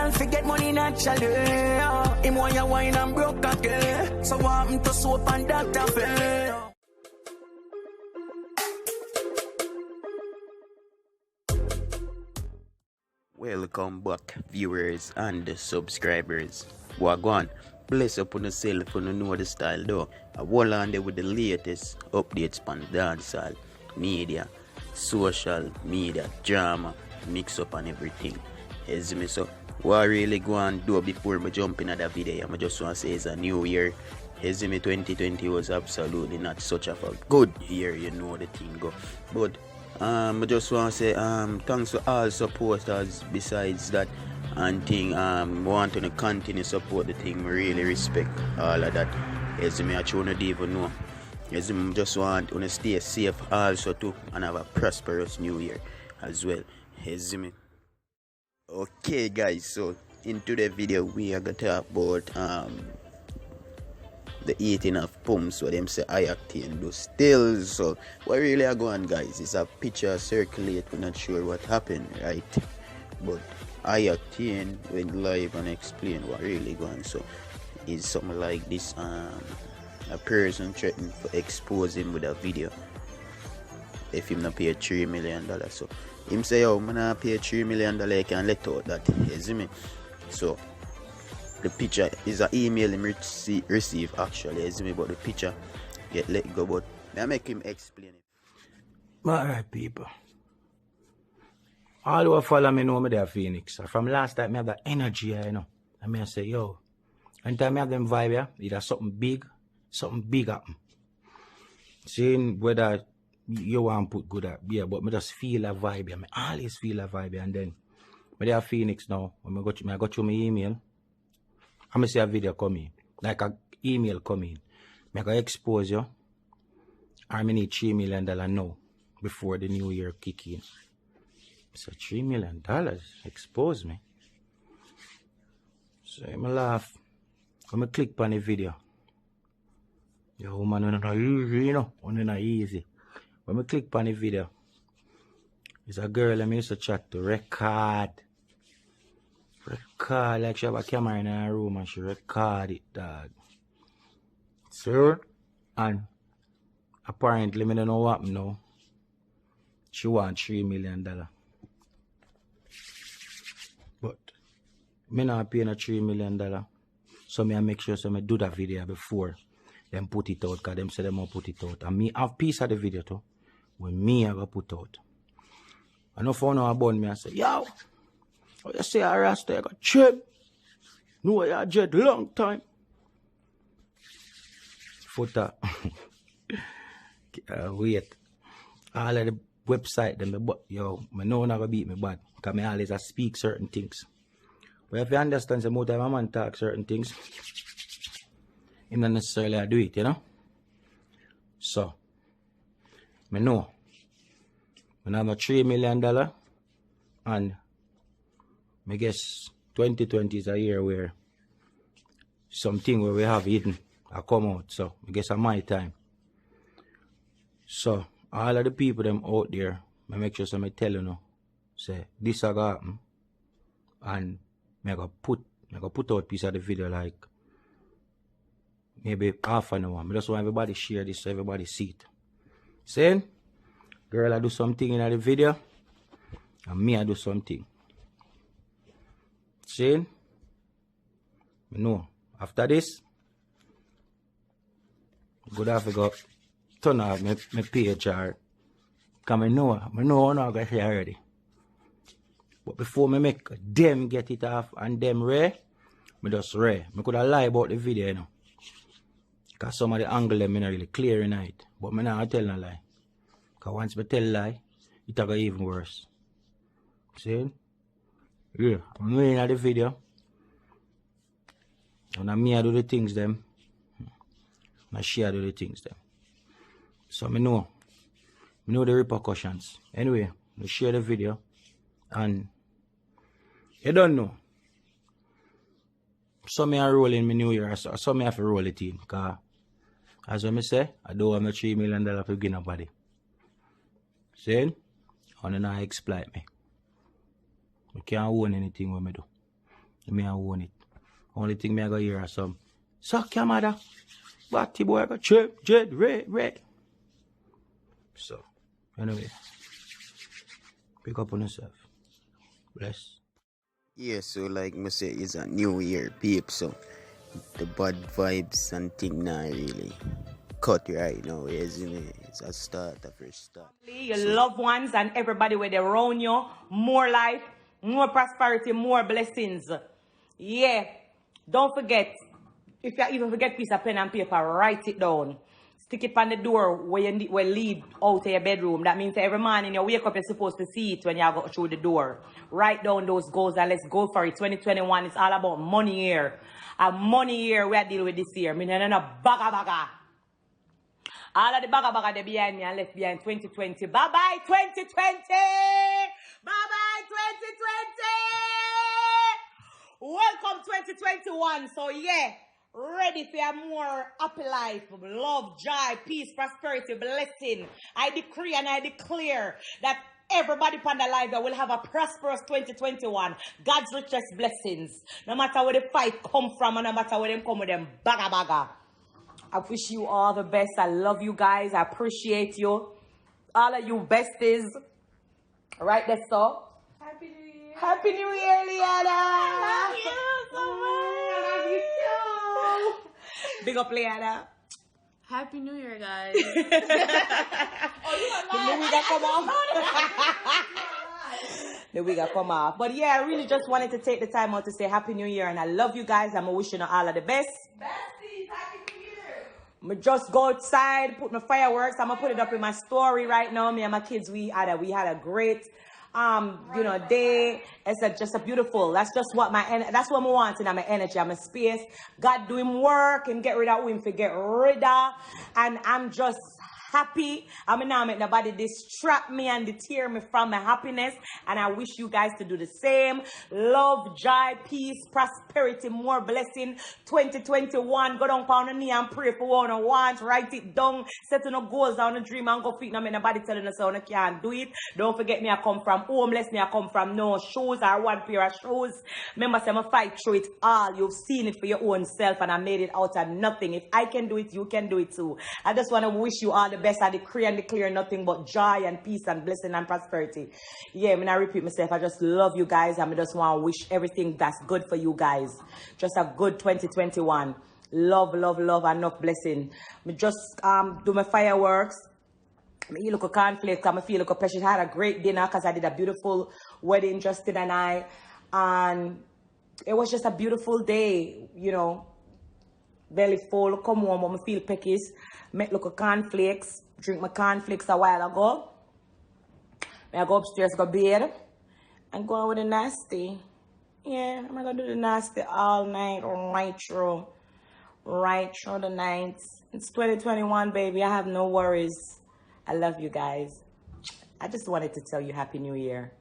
girl forget money naturally. Him want you wine and broke again. So want him to soap and Dr. Phil. Welcome back, viewers and subscribers. Wagwan, bless up on yourself when you know the style though. I Wull on there with the latest updates on dancehall, media, social media, drama, mix up and everything. As me so, what I really go and do before I jump in the video, I just want to say it's a new year. As me 2020 was absolutely not such a good year, you know the thing go. But I just want to say thanks to all supporters besides that and thing. Want to continue support the thing. I really respect all of that. As me I don't even know. As me just want to stay safe also too and have a prosperous new year as well. As me. Okay guys, so into the video we are gonna talk about the eating of pumps, what them say Octane do still. So what really are going, guys, is a picture circulate. We're not sure what happened, right? But Octane went live and explained what really going. So it's something like this. A person threatened to expose him with a video if him not pay $3 million. So him say, yo, I'm not pay $3 million, I can let out that. You see me? So the picture is an email him receive actually, you see me, but the picture get let go. But I make him explain it. Alright people, all who follow me know me there Phoenix. From last time I have that energy, you know. I mean I say, yo, anytime I have them vibe, yeah, either something big happen. Seeing whether you want to put good at, yeah, but me just feel a vibe, yeah. I always feel a vibe, and then me there Phoenix now. When I got you my email, I see a video coming, like a email coming. I go expose you. I need $3 million now before the new year kick in. So $3 million expose me. So I laugh. When I click on the video, yo man, it's not easy, you know. It's not easy. When I click on the video, it's a girl I used to chat to record like she have a camera in her room and she record it, dog. So, and apparently me don't know what happened now. She want $3 million. But me not paying a $3 million. So me I make sure so me do that video before them put it out, cause them say them will put it out. And me have piece of the video too when me I go put out. I know for now about me I say, yo, oh, you say a rasta, you got trip. No, you jet long time. Footer. Wait. All of the website, them, but yo, I know never beat me bad. Because I always speak certain things. But if you understand the more time a man talk certain things, he not necessarily do it, you know? So, I know. I have a $3 million and I guess 2020 is a year where something where we have hidden I come out. So I guess it's my time. So all of the people them out there, I make sure I tell you know, say this a go happen, and I go put out a piece of the video like maybe half an hour. I just want everybody share this so everybody see it. Saying girl I do something in the video and me I do something. Saying no. After this, good have to go turn off my page or because I know I'm not going to share already. But before I make them get it off and them rare, I just rare. I could have lied about the video, you know. Because some of the angle them not really clear in it. But I not tell no lie. Because once I tell lie, it will go even worse. See? Yeah, I'm doing the video. And me I do the things them. And she do the things them. So I know the repercussions. Anyway, I share the video. And you don't know. Some me are rolling my new year, so me have to roll it in. Because as I say, I don't have no $3 million to begin nobody. See? And not exploit me. I can't own anything when I do. Me I own it. Only thing me I go hear are some suck your mother. Batty boy go chip, jet, red. So, anyway. Pick up on yourself. Bless. Yeah, so like I say, it's a new year, peep. So the bad vibes and thing now really cut right now, isn't it? It's a start, a fresh start. Your loved ones and everybody where they around you, more life, more prosperity, more blessings. Yeah, don't forget, if you even forget piece of pen and paper, write it down. Stick it on the door where you lead out of your bedroom. That means every morning you wake up, you're supposed to see it when you go through the door. Write down those goals and let's go for it. 2021 is all about money here. A money here we are dealing with this year. I mean, no baga. All of the baga they behind me and left behind 2020. Bye-bye 2020! Bye-bye 2020! Welcome 2021. So yeah. Ready for a more happy life, love, joy, peace, prosperity, blessing. I decree and I declare that everybody upon the life will have a prosperous 2021. God's richest blessings. No matter where the fight come from and no matter where them come with them baga. I wish you all the best. I love you guys. I appreciate you. All of you besties. Right there, so. Happy New Year. Happy New Year, Liana. I love you so much. I love you too. Big up, Liana. Happy New Year, guys. The wig got come off. The wig got come off. But yeah, I really just wanted to take the time out to say Happy New Year. And I love you guys. I'm wishing you all of the best. Besties, Happy New Year. I just go outside, put my fireworks. I'm going to put it up in my story right now. Me and my kids, we had a great day. It's just a beautiful. That's just what that's what I want in my energy. I'm a space. God doing work and get rid of him to get rid of. And I'm just happy. I mean, now make nobody distract me and deter me from my happiness. And I wish you guys to do the same. Love, joy, peace, prosperity, more blessing. 2021, go down on the knee and pray for what you want. Write it down. Set no goals down, a dream and go feet. Now make nobody telling us how you can't do it. Don't forget me, I come from homeless. Me, I come from no shoes or one pair of shoes. Remember, I'm a fight through it all. You've seen it for your own self and I made it out of nothing. If I can do it, you can do it too. I just want to wish you all the best. I decree and declare nothing but joy and peace and blessing and prosperity. Yeah, I mean, I repeat myself. I just love you guys. I just want to wish everything that's good for you guys. Just a good 2021. Love, enough blessing. Me just do my fireworks. You look a cornflakes. I feel like a precious. I had a great dinner because I did a beautiful wedding, Justin and I. And it was just a beautiful day, you know. Belly full, come home, but I feel peckies. Make look a cornflakes. Drink my cornflakes a while ago. I go upstairs, go bed, and go on with the nasty. Yeah, I'm gonna do the nasty all night, right through the night. It's 2021, baby. I have no worries. I love you guys. I just wanted to tell you Happy New Year.